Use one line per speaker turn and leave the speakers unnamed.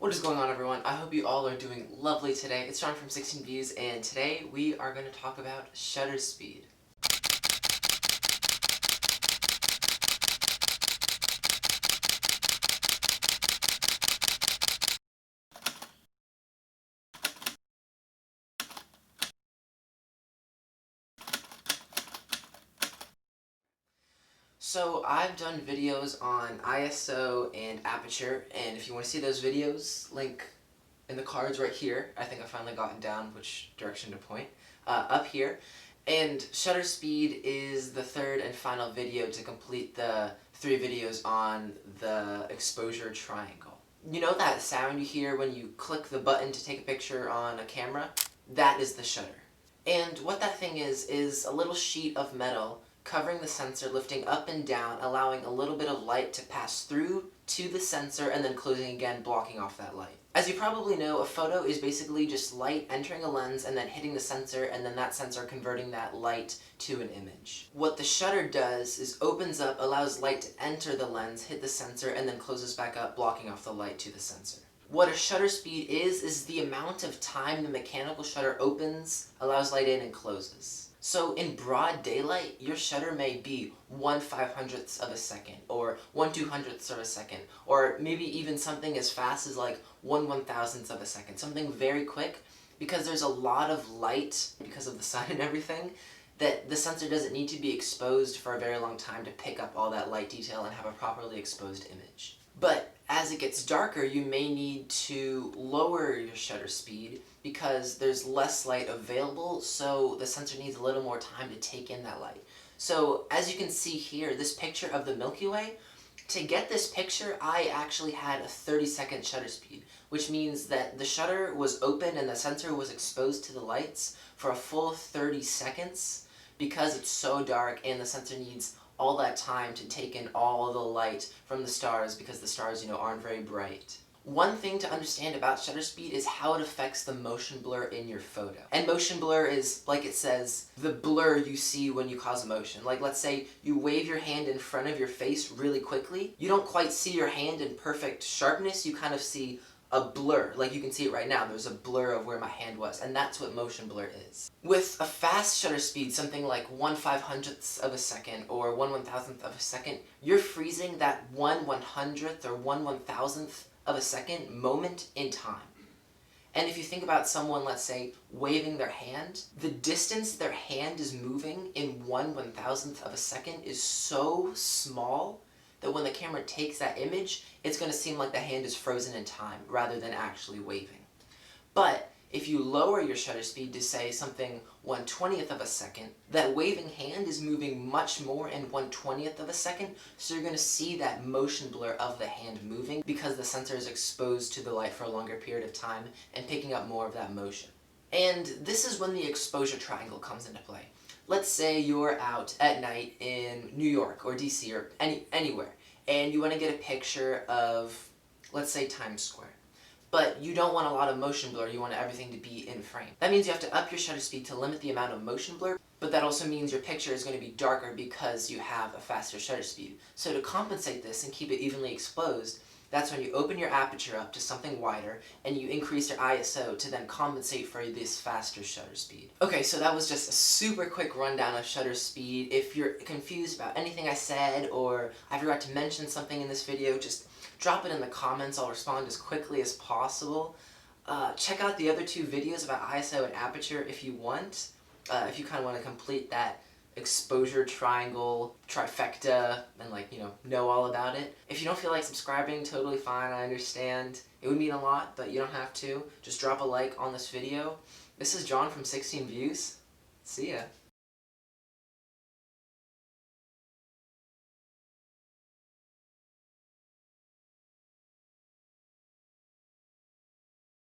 What is going on, everyone? I hope you all are doing lovely today. It's John from 16 Views, and today we are going to talk about shutter speed. So I've done videos on ISO and aperture, and if you want to see those videos, link in the cards right here. I think I finally gotten down which direction to point. Up here. And shutter speed is the third and final video to complete the 3 videos on the exposure triangle. You know that sound you hear when you click the button to take a picture on a camera? That is the shutter. And what that thing is a little sheet of metal covering the sensor, lifting up and down, allowing a little bit of light to pass through to the sensor and then closing again, blocking off that light. As you probably know, a photo is basically just light entering a lens and then hitting the sensor, and then that sensor converting that light to an image. What the shutter does is opens up, allows light to enter the lens, hit the sensor, and then closes back up, blocking off the light to the sensor. What a shutter speed is the amount of time the mechanical shutter opens, allows light in, and closes. So in broad daylight, your shutter may be 1/500th of a second, or 1/200th of a second, or maybe even something as fast as like 1/1000th of a second, something very quick, because there's a lot of light, because of the sun and everything, that the sensor doesn't need to be exposed for a very long time to pick up all that light detail and have a properly exposed image. But as it gets darker, you may need to lower your shutter speed because there's less light available, so the sensor needs a little more time to take in that light. So as you can see here, this picture of the Milky Way, to get this picture, I actually had a 30-second shutter speed, which means that the shutter was open and the sensor was exposed to the lights for a full 30 seconds because it's so dark and the sensor needs all that time to take in all the light from the stars because the stars, aren't very bright. One thing to understand about shutter speed is how it affects the motion blur in your photo. And motion blur is, like it says, the blur you see when you cause motion. Like, let's say you wave your hand in front of your face really quickly. You don't quite see your hand in perfect sharpness. You kind of see a blur. Like, you can see it right now. There's a blur of where my hand was, and that's what motion blur is. With a fast shutter speed, something like 1/500th of a second or 1/1000th of a second, you're freezing that 1/100th or 1/1000th of a second moment in time. And if you think about someone, let's say, waving their hand, the distance their hand is moving in 1/1000th of a second is so small that when the camera takes that image, it's going to seem like the hand is frozen in time rather than actually waving. But if you lower your shutter speed to, say, something 1/20th of a second, that waving hand is moving much more in 1/20th of a second, so you're going to see that motion blur of the hand moving because the sensor is exposed to the light for a longer period of time and picking up more of that motion. And this is when the exposure triangle comes into play. Let's say you're out at night in New York or DC or anywhere, and you want to get a picture of, let's say, Times Square. But you don't want a lot of motion blur, you want everything to be in frame. That means you have to up your shutter speed to limit the amount of motion blur, but that also means your picture is going to be darker because you have a faster shutter speed. So to compensate this and keep it evenly exposed, that's when you open your aperture up to something wider and you increase your ISO to then compensate for this faster shutter speed. Okay, so that was just a super quick rundown of shutter speed. If you're confused about anything I said or I forgot to mention something in this video, just drop it in the comments. I'll respond as quickly as possible. Check out the other 2 videos about ISO and aperture if you want. If you kind of want to complete that exposure triangle trifecta and know all about it. If you don't feel like subscribing, totally fine, I understand. It would mean a lot, but you don't have to. Just drop a like on this video. This is John from 16 Views. See ya.